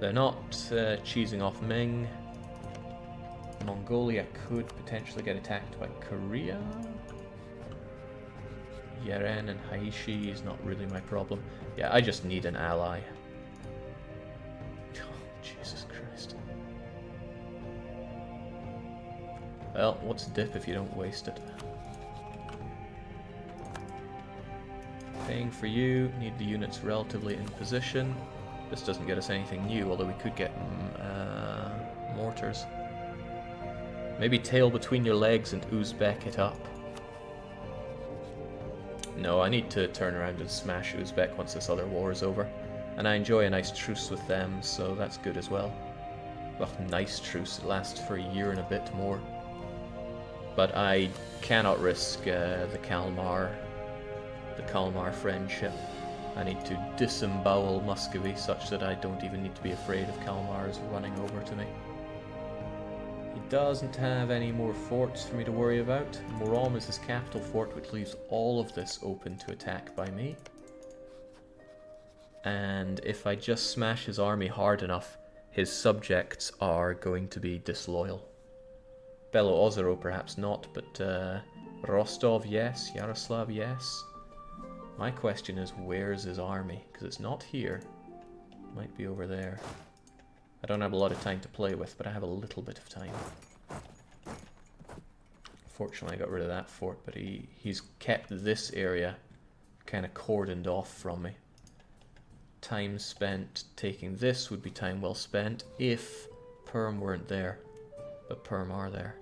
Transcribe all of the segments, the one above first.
They're not cheesing off Ming. Mongolia could potentially get attacked by Korea. Yeren and Haishi is not really my problem. Yeah, I just need an ally. Oh, Jesus Christ. Well, what's dip if you don't waste it? Paying for you, need the units relatively in position. This doesn't get us anything new, although we could get mortars. Maybe tail between your legs and Uzbek it up. No, I need to turn around and smash Uzbek once this other war is over. And I enjoy a nice truce with them, so that's good as well. Well, nice truce, it lasts for a year and a bit more. But I cannot risk the Kalmar friendship. I need to disembowel Muscovy such that I don't even need to be afraid of Kalmar's running over to me. He doesn't have any more forts for me to worry about. Murom is his capital fort, which leaves all of this open to attack by me. And if I just smash his army hard enough, his subjects are going to be disloyal. Belo Ozero perhaps not, but Rostov yes, Yaroslav yes. My question is, where's his army? Because it's not here. It might be over there. I don't have a lot of time to play with, but I have a little bit of time. Fortunately, I got rid of that fort, but he's kept this area kind of cordoned off from me. Time spent taking this would be time well spent if Perm weren't there. But Perm are there.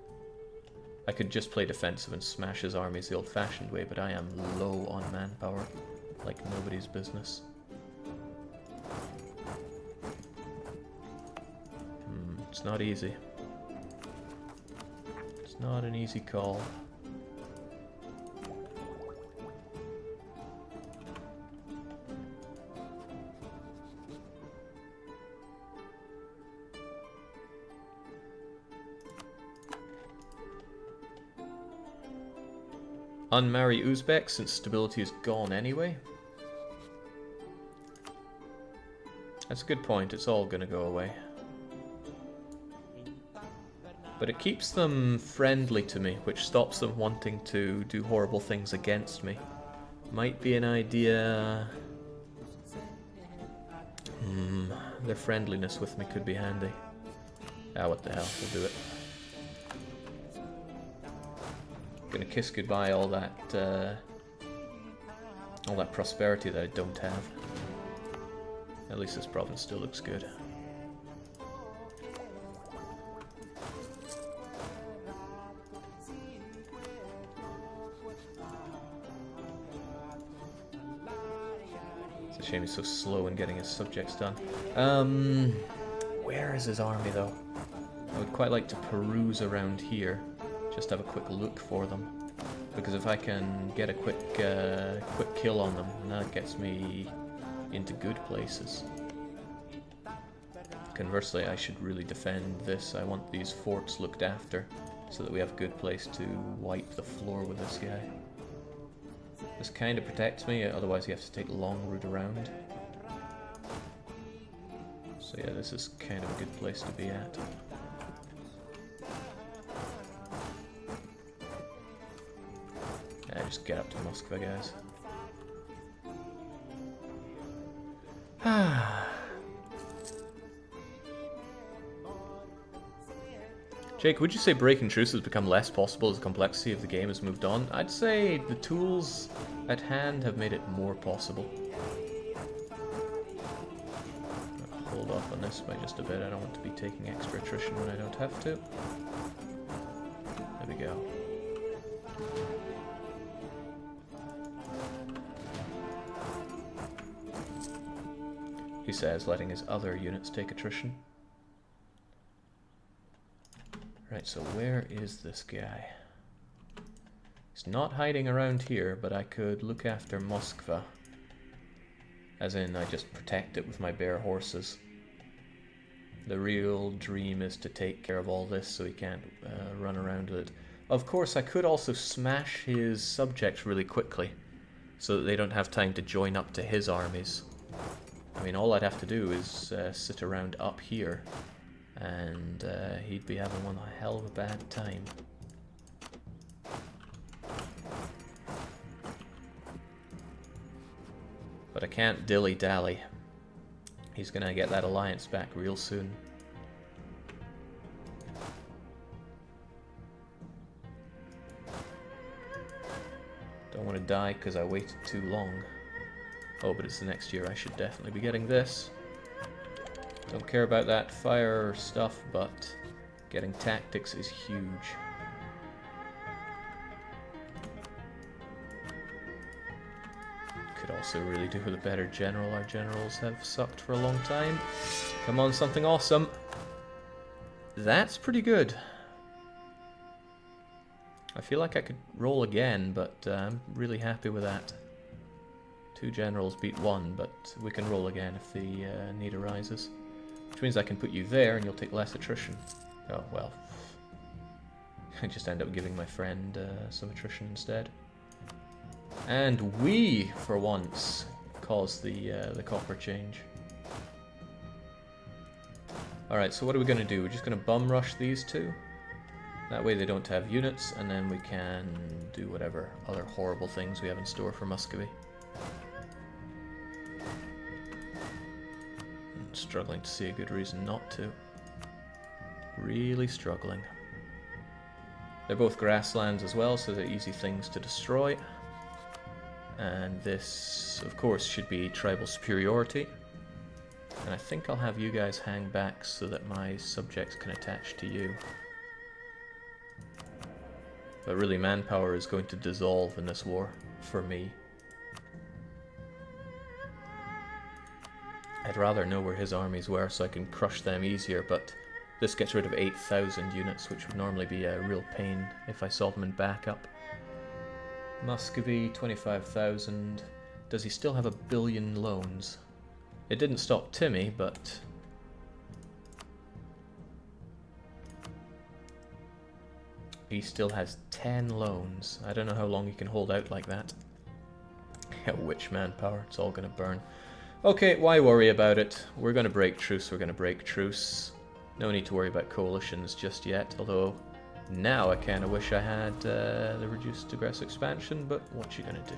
I could just play defensive and smash his armies the old-fashioned way, but I am low on manpower, like nobody's business. It's not easy. It's not an easy call. Unmarry Uzbek since stability is gone anyway. That's a good point, it's all gonna go away. But it keeps them friendly to me, which stops them wanting to do horrible things against me. Might be an idea. Their friendliness with me could be handy. Ah, what the hell, we'll do it. Gonna kiss goodbye all that prosperity that I don't have. At least this province still looks good. It's a shame he's so slow in getting his subjects done. Where is his army though? I would quite like to peruse around here. Just have a quick look for them, because if I can get a quick kill on them, that gets me into good places. Conversely, I should really defend this. I want these forts looked after so that we have a good place to wipe the floor with this guy. This kind of protects me, otherwise you have to take a long route around. So yeah, this is kind of a good place to be at. Just get up to Moscow, guys. Jake, would you say breaking truce has become less possible as the complexity of the game has moved on? I'd say the tools at hand have made it more possible. I'll hold off on this by just a bit. I don't want to be taking extra attrition when I don't have to. There we go. He says, letting his other units take attrition. Right, so where is this guy? He's not hiding around here, but I could look after Moskva. As in, I just protect it with my bare horses. The real dream is to take care of all this so he can't run around with it. Of course, I could also smash his subjects really quickly, so that they don't have time to join up to his armies. I mean, all I'd have to do is sit around up here, and he'd be having one hell of a bad time. But I can't dilly-dally. He's gonna get that alliance back real soon. Don't want to die because I waited too long. Oh, but it's the next year. I should definitely be getting this. Don't care about that fire stuff, but getting tactics is huge. Could also really do with a better general. Our generals have sucked for a long time. Come on, something awesome. That's pretty good. I feel like I could roll again, but I'm really happy with that. 2 generals beat 1, but we can roll again if the need arises. Which means I can put you there and you'll take less attrition. Oh, well. I just end up giving my friend some attrition instead. And we, for once, caused the copper change. Alright, so what are we going to do? We're just going to bum rush these 2. That way they don't have units, and then we can do whatever other horrible things we have in store for Muscovy. I'm struggling to see a good reason not to. Really struggling. They're both grasslands as well, so they're easy things to destroy. And this, of course, should be tribal superiority. And I think I'll have you guys hang back so that my subjects can attach to you. But really, manpower is going to dissolve in this war, for me. I'd rather know where his armies were so I can crush them easier, but this gets rid of 8,000 units, which would normally be a real pain if I saw them in backup. Muscovy, 25,000. Does he still have 1 billion loans? It didn't stop Timmy, but... he still has 10 loans. I don't know how long he can hold out like that. Witch manpower, it's all going to burn. Okay, why worry about it? We're going to break truce, we're going to break truce. No need to worry about coalitions just yet, although now I kind of wish I had the reduced aggressive expansion, but what you going to do?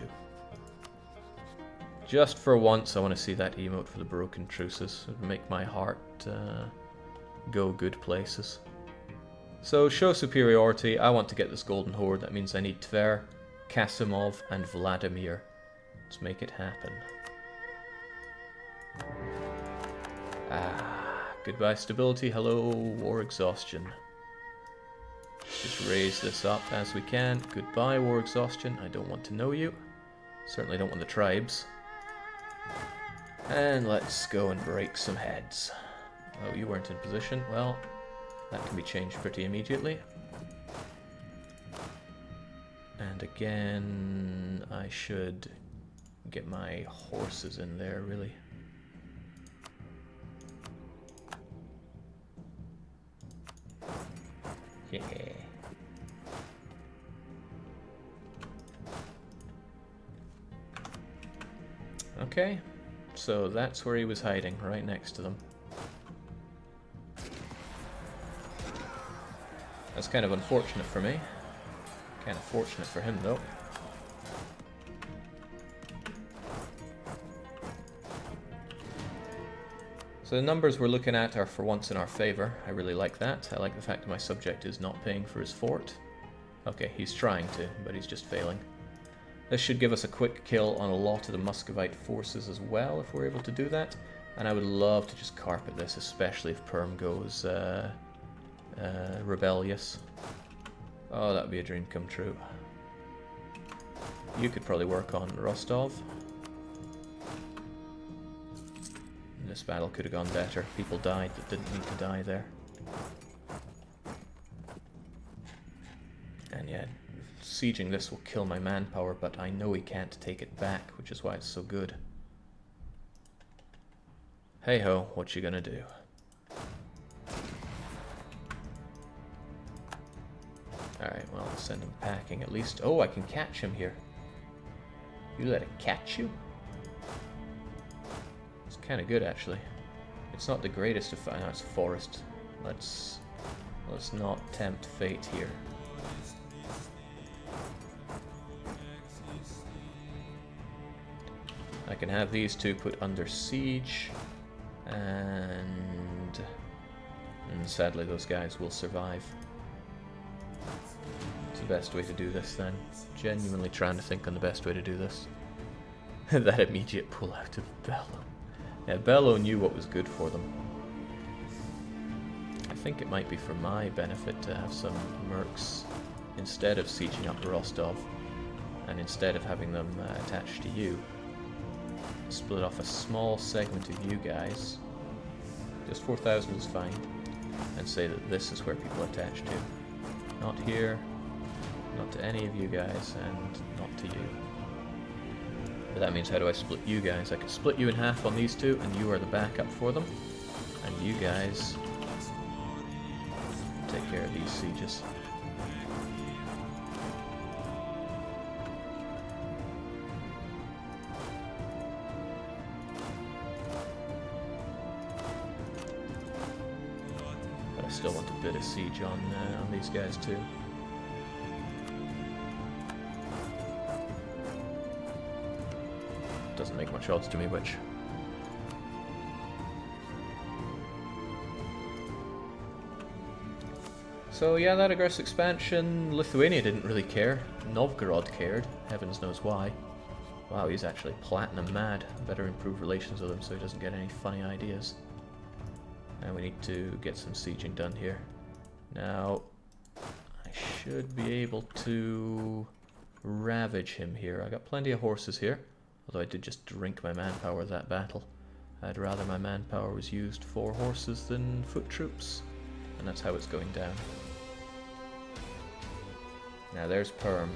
Just for once, I want to see that emote for the broken truces. It would make my heart go good places. So, show superiority. I want to get this Golden Horde. That means I need Tver, Kasimov, and Vladimir. Let's make it happen. Goodbye stability. Hello, war exhaustion. Just raise this up as we can. Goodbye, war exhaustion. I don't want to know you. Certainly don't want the tribes. And let's go and break some heads. Oh, you weren't in position. Well... that can be changed pretty immediately. And again, I should get my horses in there, really. Yeah. Okay, so that's where he was hiding, right next to them. That's kind of unfortunate for me. Kind of fortunate for him, though. So the numbers we're looking at are for once in our favor. I really like that. I like the fact that my subject is not paying for his fort. Okay, he's trying to, but he's just failing. This should give us a quick kill on a lot of the Muscovite forces as well, if we're able to do that. And I would love to just carpet this, especially if Perm goes rebellious. Oh, that would be a dream come true. You could probably work on Rostov. This battle could have gone better. People died that didn't need to die there. And yeah, sieging this will kill my manpower, but I know he can't take it back, which is why it's so good. Hey ho, what you gonna do? Alright, well, I'll send him packing at least. Oh, I can catch him here. You let it catch you? Let's kind of good actually. It's not the greatest of... no, it's forest. Let's not tempt fate here. I can have these two put under siege, and sadly those guys will survive. It's the best way to do this then. Genuinely trying to think on the best way to do this. That immediate pull out of Bello. Yeah, Bello knew what was good for them. I think it might be for my benefit to have some mercs instead of sieging up Rostov, and instead of having them attached to you. Split off a small segment of you guys, just 4,000 is fine, and say that this is where people attach to. Not here, not to any of you guys, and not to you. But that means how do I split you guys? I could split you in half on these two, and you are the backup for them, and you guys take care of these sieges. Still want a bit of siege on these guys too. Doesn't make much odds to me which. So yeah, that aggressive expansion, Lithuania didn't really care. Novgorod cared, heavens knows why. Wow, he's actually platinum mad. Better improve relations with him so he doesn't get any funny ideas. And we need to get some sieging done here. Now, I should be able to ravage him here. I got plenty of horses here, although I did just drink my manpower that battle. I'd rather my manpower was used for horses than foot troops, and that's how it's going down. Now there's Perm.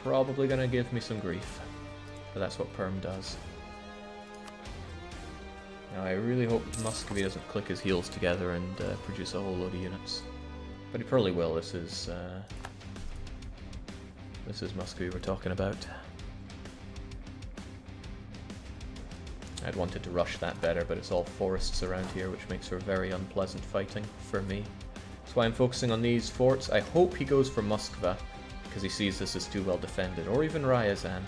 Probably gonna give me some grief, but that's what Perm does. Now I really hope Muscovy doesn't click his heels together and produce a whole load of units. But he probably will. This is Muscovy we're talking about. I'd wanted to rush that better, but it's all forests around here, which makes for very unpleasant fighting for me. That's why I'm focusing on these forts. I hope he goes for Moskva, because he sees this as too well defended. Or even Ryazan.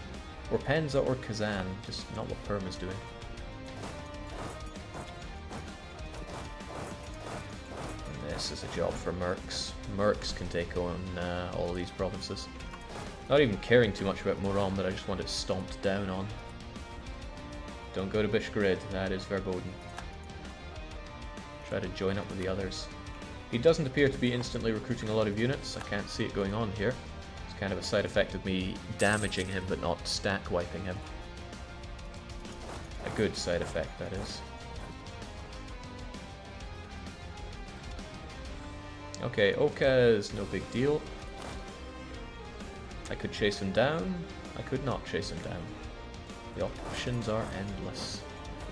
Or Penza or Kazan, just not what Perm is doing. This is a job for mercs. Mercs can take on all these provinces. Not even caring too much about Murom, but I just want it stomped down on. Don't go to Bishgrid, that is verboten. Try to join up with the others. He doesn't appear to be instantly recruiting a lot of units. I can't see it going on here. It's kind of a side effect of me damaging him but not stack wiping him. A good side effect, that is. Okay, Oka is no big deal. I could chase him down. I could not chase him down. The options are endless.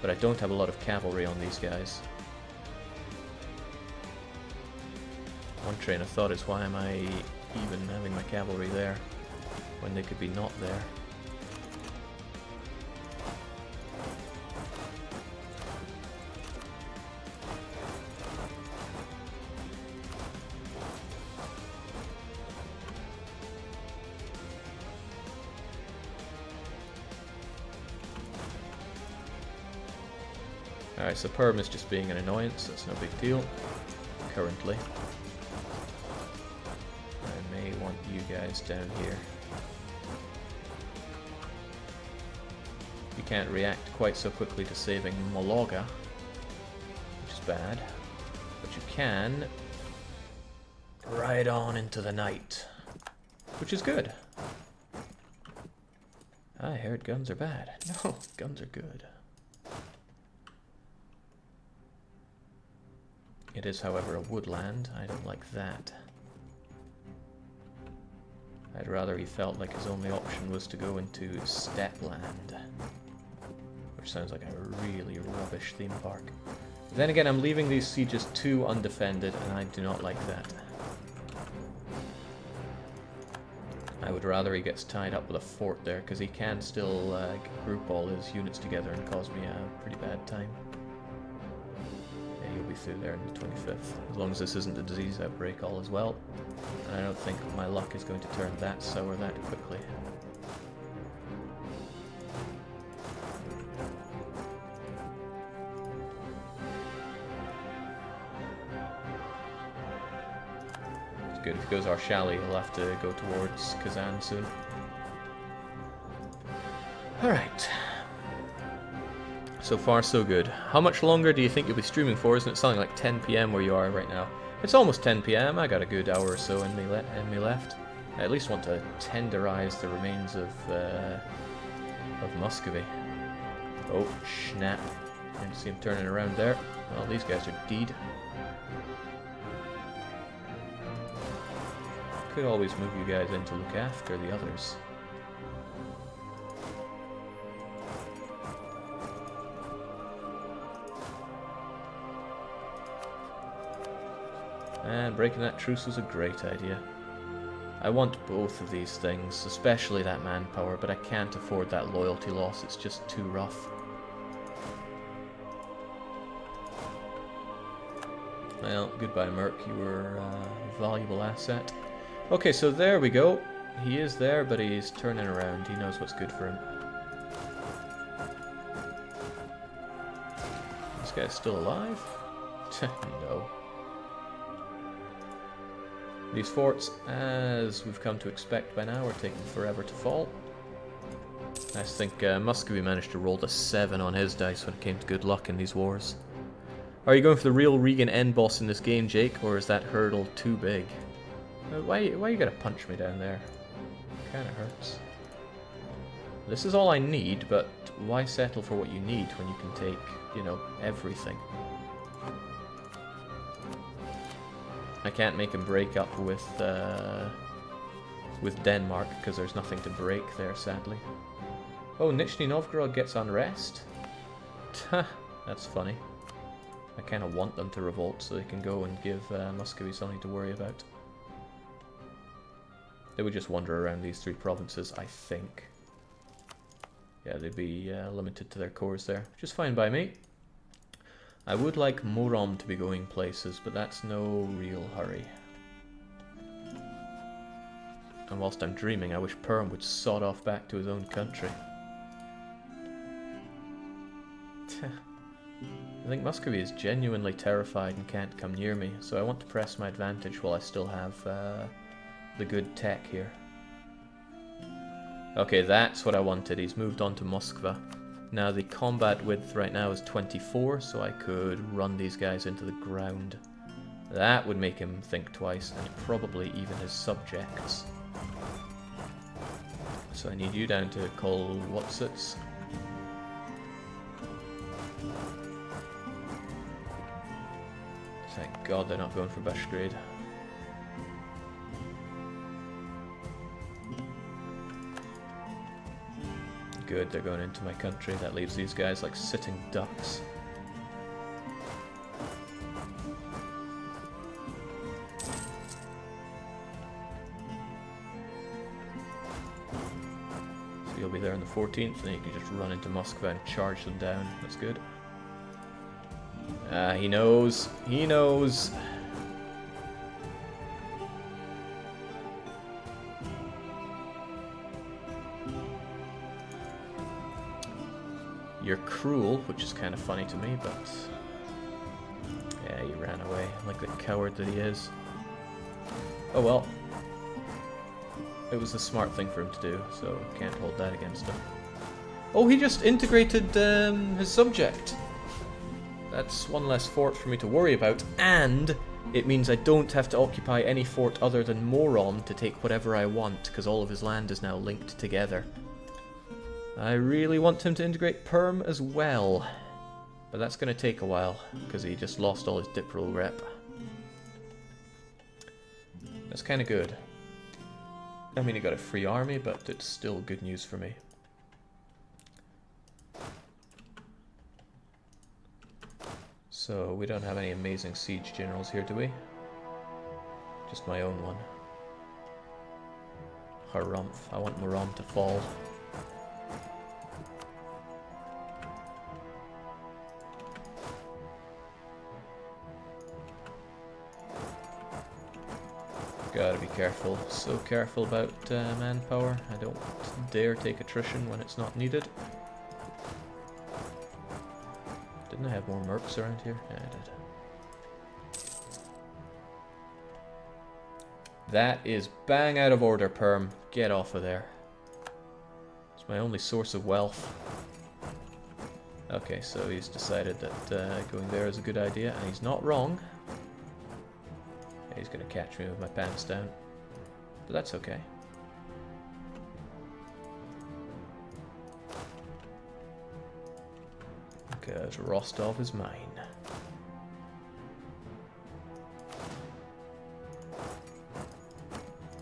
But I don't have a lot of cavalry on these guys. One train of thought is, why am I even having my cavalry there when they could be not there? Alright, so Perm is just being an annoyance, that's no big deal, currently. I may want you guys down here. You can't react quite so quickly to saving Mologa, which is bad, but you can ride on into the night, which is good. I heard guns are bad. No, guns are good. It is, however, a woodland. I don't like that. I'd rather he felt like his only option was to go into steppe land, which sounds like a really rubbish theme park. Then again, I'm leaving these sieges too undefended, and I do not like that. I would rather he gets tied up with a fort there, because he can still group all his units together and cause me a pretty bad time. be through there on the 25th, as long as this isn't a disease outbreak all as well. And I don't think my luck is going to turn that sour that quickly. It's good. If he goes Arshali, he'll have to go towards Kazan soon. Alright. So far, so good. How much longer do you think you'll be streaming for? Isn't it something like 10 PM where you are right now? It's almost 10 PM. I got a good hour or so in me left. I at least want to tenderize the remains of Muscovy. Oh, snap. I can see him turning around there. Well, these guys are dead. Could always move you guys in to look after the others. And breaking that truce was a great idea. I want both of these things, especially that manpower, but I can't afford that loyalty loss, it's just too rough. Well, goodbye Merc, you were a valuable asset. Okay, so there we go. He is there, but he's turning around, he knows what's good for him. This guy's still alive? No. These forts, as we've come to expect by now, are taking forever to fall. I think Muscovy managed to roll the 7 on his dice when it came to good luck in these wars. Are you going for the real Regan end boss in this game, Jake, or is that hurdle too big? Why you gotta punch me down there? Kinda hurts. This is all I need, but why settle for what you need when you can take, you know, everything? I can't make him break up with Denmark because there's nothing to break there, sadly. Oh, Nizhny Novgorod gets unrest? That's funny. I kind of want them to revolt so they can go and give Muscovy something to worry about. They would just wander around these 3 provinces, I think. Yeah, they'd be limited to their cores there, which is fine by me. I would like Murom to be going places, but that's no real hurry. And whilst I'm dreaming, I wish Perm would sod off back to his own country. I think Muscovy is genuinely terrified and can't come near me, so I want to press my advantage while I still have the good tech here. Okay, that's what I wanted. He's moved on to Moskva. Now the combat width right now is 24, so I could run these guys into the ground. That would make him think twice, and probably even his subjects. So I need you down to call Whatsits. Thank God they're not going for Bashgrade. Good, they're going into my country. That leaves these guys like sitting ducks. So you'll be there on the 14th, and then you can just run into Moscow and charge them down. That's good. He knows. He knows. You're cruel, which is kind of funny to me, but yeah, he ran away like the coward that he is. Oh well. It was the smart thing for him to do, so can't hold that against him. Oh, he just integrated his subject. That's one less fort for me to worry about, and it means I don't have to occupy any fort other than Moron to take whatever I want, because all of his land is now linked together. I really want him to integrate Perm as well, but that's going to take a while, because he just lost all his dip rule rep. That's kind of good. I mean, he got a free army, but it's still good news for me. So, we don't have any amazing siege generals here, do we? Just my own one. Harumph. I want Murom to fall. Gotta be careful. So careful about manpower. I don't dare take attrition when it's not needed. Didn't I have more mercs around here? Yeah, I did. That is bang out of order, Perm. Get off of there. It's my only source of wealth. Okay, so he's decided that going there is a good idea, and he's not wrong. Yeah, he's going to catch me with my pants down. But that's okay. Because Rostov is mine.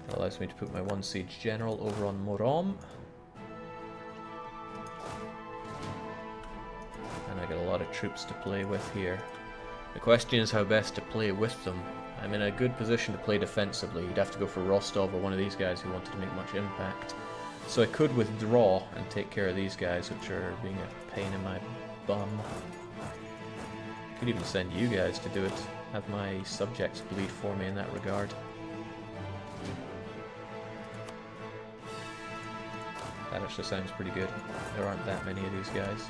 That allows me to put my one siege general over on Morom. And I got a lot of troops to play with here. The question is how best to play with them. I'm in a good position to play defensively. You'd have to go for Rostov or one of these guys who wanted to make much impact. So I could withdraw and take care of these guys, which are being a pain in my bum. Could even send you guys to do it. Have my subjects bleed for me in that regard. That actually sounds pretty good. There aren't that many of these guys.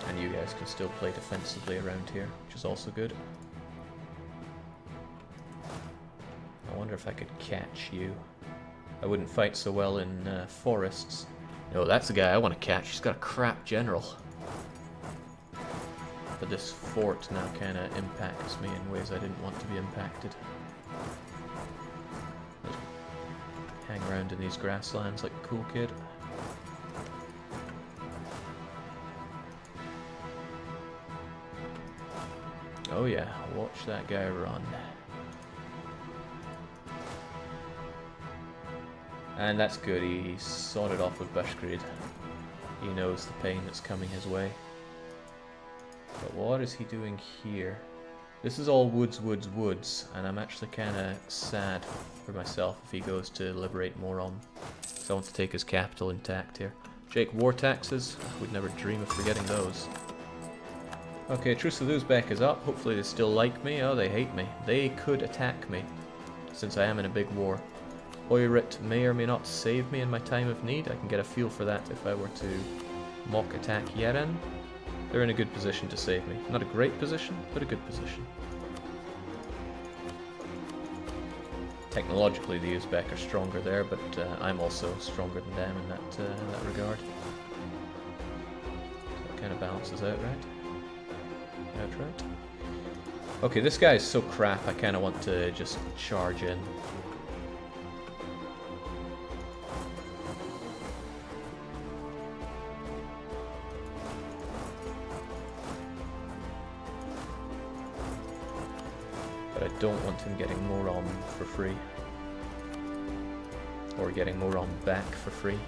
And you guys can still play defensively around here, which is also good. I wonder if I could catch you. I wouldn't fight so well in forests. No, that's the guy I want to catch. He's got a crap general. But this fort now kind of impacts me in ways I didn't want to be impacted. Just hang around in these grasslands like a cool kid. Oh yeah, watch that guy run. And that's good, he sawed it off with Bushgrid. He knows the pain that's coming his way. But what is he doing here? This is all woods, woods, woods, and I'm actually kind of sad for myself if he goes to liberate Morom. So I want to take his capital intact here. Jake, war taxes? Would never dream of forgetting those. Okay, Truce of Uzbek is up. Hopefully they still like me. Oh, they hate me. They could attack me, since I am in a big war. Oirit may or may not save me in my time of need. I can get a feel for that if I were to mock attack Yeren. They're in a good position to save me. Not a great position, but a good position. Technologically, the Uzbek are stronger there, but I'm also stronger than them in that regard. So it kind of balances out, right? That's right. Okay, this guy is so crap, I kind of want to just charge in. But I don't want him getting Morom for free. Or getting Morom back for free.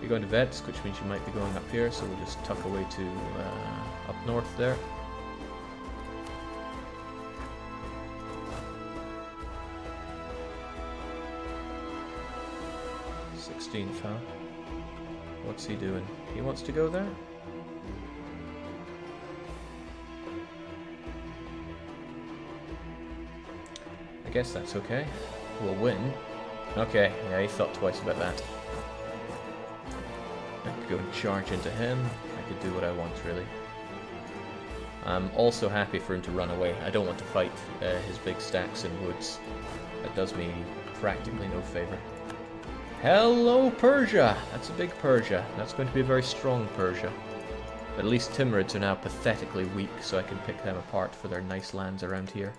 You're going to Vetsk, which means you might be going up here, so we'll just tuck away to up north there. Huh? What's he doing? He wants to go there? I guess that's okay. We'll win. Okay, yeah, he thought twice about that. I could go and charge into him. I could do what I want, really. I'm also happy for him to run away. I don't want to fight his big stacks in woods. That does me practically no favor. Hello, Persia! That's a big Persia. That's going to be a very strong Persia. But at least Timurids are now pathetically weak, so I can pick them apart for their nice lands around here.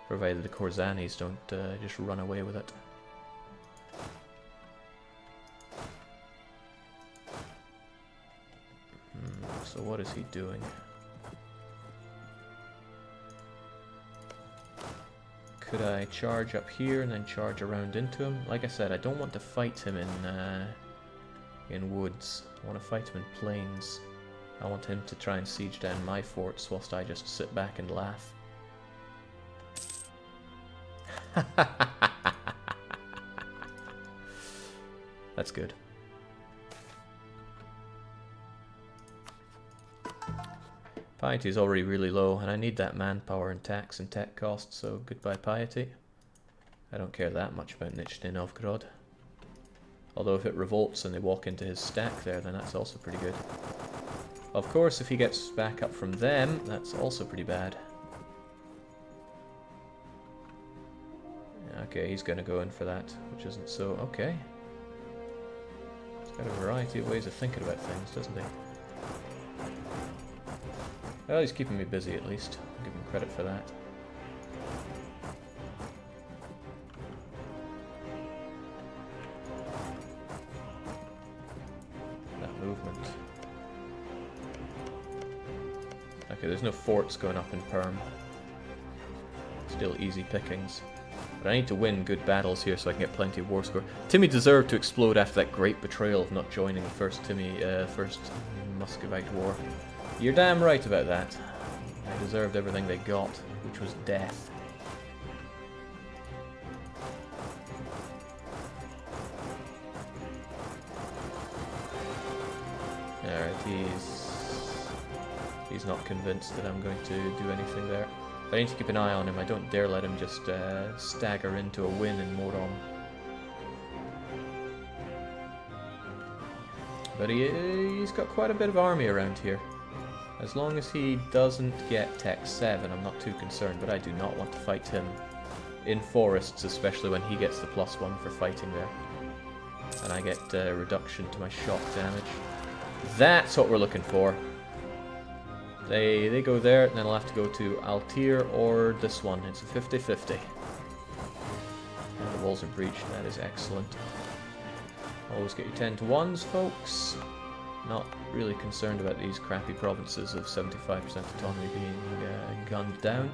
Provided the Korzanis don't just run away with it. So what is he doing? Could I charge up here and then charge around into him? Like I said, I don't want to fight him in woods. I want to fight him in plains. I want him to try and siege down my forts whilst I just sit back and laugh. That's good. Piety is already really low, and I need that manpower and tax and tech costs, so goodbye piety. I don't care that much about Nizhny Novgorod. Although if it revolts and they walk into his stack there, then that's also pretty good. Of course, if he gets back up from them, that's also pretty bad. Okay, he's going to go in for that, which isn't so... Okay. He's got a variety of ways of thinking about things, doesn't he? Well, he's keeping me busy at least. I'll give him credit for that. That movement. Okay, there's no forts going up in Perm. Still easy pickings. But I need to win good battles here so I can get plenty of war score. Timmy deserved to explode after that great betrayal of not joining the first Muscovite war. You're damn right about that. They deserved everything they got, which was death. Alright, he's not convinced that I'm going to do anything there. But I need to keep an eye on him. I don't dare let him just stagger into a win in Morom. But he's got quite a bit of army around here. As long as he doesn't get Tech 7, I'm not too concerned, but I do not want to fight him in forests, especially when he gets the +1 for fighting there. And I get reduction to my shock damage. That's what we're looking for. They go there, and then I'll have to go to Altir or this one. It's a 50-50. And the walls are breached, that is excellent. Always get your 10 to 1s, folks. Not really concerned about these crappy provinces of 75% autonomy being gunned down.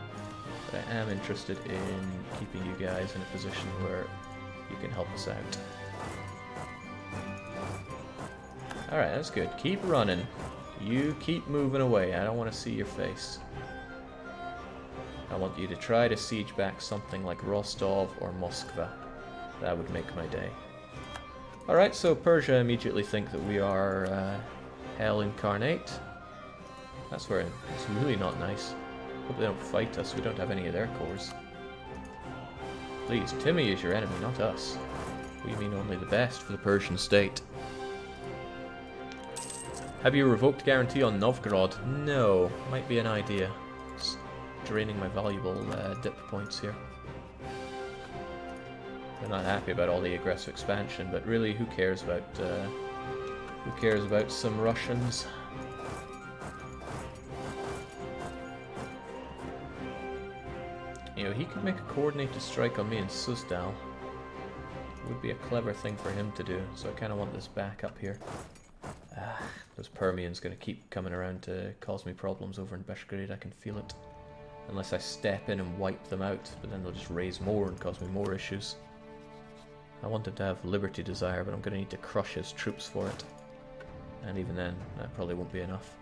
But I am interested in keeping you guys in a position where you can help us out. Alright, that's good. Keep running. You keep moving away. I don't want to see your face. I want you to try to siege back something like Rostov or Moskva. That would make my day. Alright, so Persia immediately think that we are Hell Incarnate. That's where it's really not nice. Hope they don't fight us. We don't have any of their cores. Please, Timmy is your enemy, not us. We mean only the best for the Persian state. Have you revoked guarantee on Novgorod? No. Might be an idea. It's draining my valuable dip points here. I'm not happy about all the aggressive expansion, but really, who cares about some Russians? You know, he could make a coordinated strike on me in Suzdal. It would be a clever thing for him to do, so I kind of want this back up here. Those Permians going to keep coming around to cause me problems over in Belgrade, I can feel it. Unless I step in and wipe them out, but then they'll just raise more and cause me more issues. I wanted to have Liberty Desire, but I'm going to need to crush his troops for it. And even then, that probably won't be enough.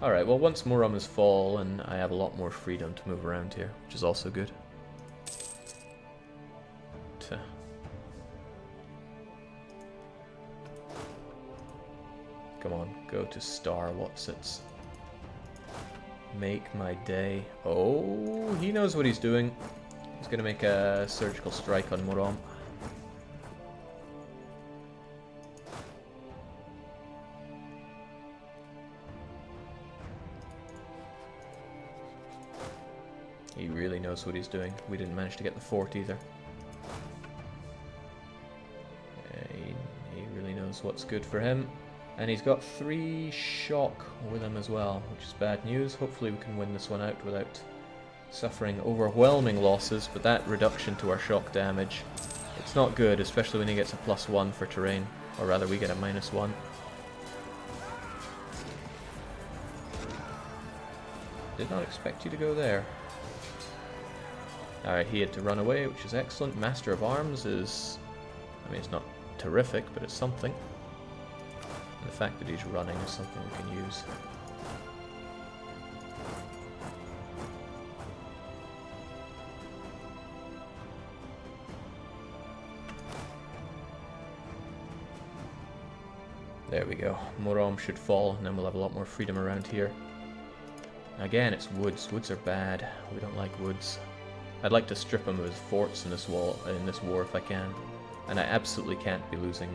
Alright, well once Murom has fallen, I have a lot more freedom to move around here, which is also good. Come on, go to Star Watsits. Make my day. Oh, he knows what he's doing. He's going to make a surgical strike on Murom. He really knows what he's doing. We didn't manage to get the fort either. He really knows what's good for him. And he's got 3 shock with him as well, which is bad news. Hopefully we can win this one out without suffering overwhelming losses, but that reduction to our shock damage, it's not good, especially when he gets a +1 for terrain, or rather we get a -1. Did not expect you to go there. Alright, he had to run away, which is excellent. Master of Arms is, I mean, it's not terrific, but it's something. And the fact that he's running is something we can use. There we go. Morom should fall, and then we'll have a lot more freedom around here. Again, it's woods. Woods are bad. We don't like woods. I'd like to strip him of his forts in this war if I can. And I absolutely can't be losing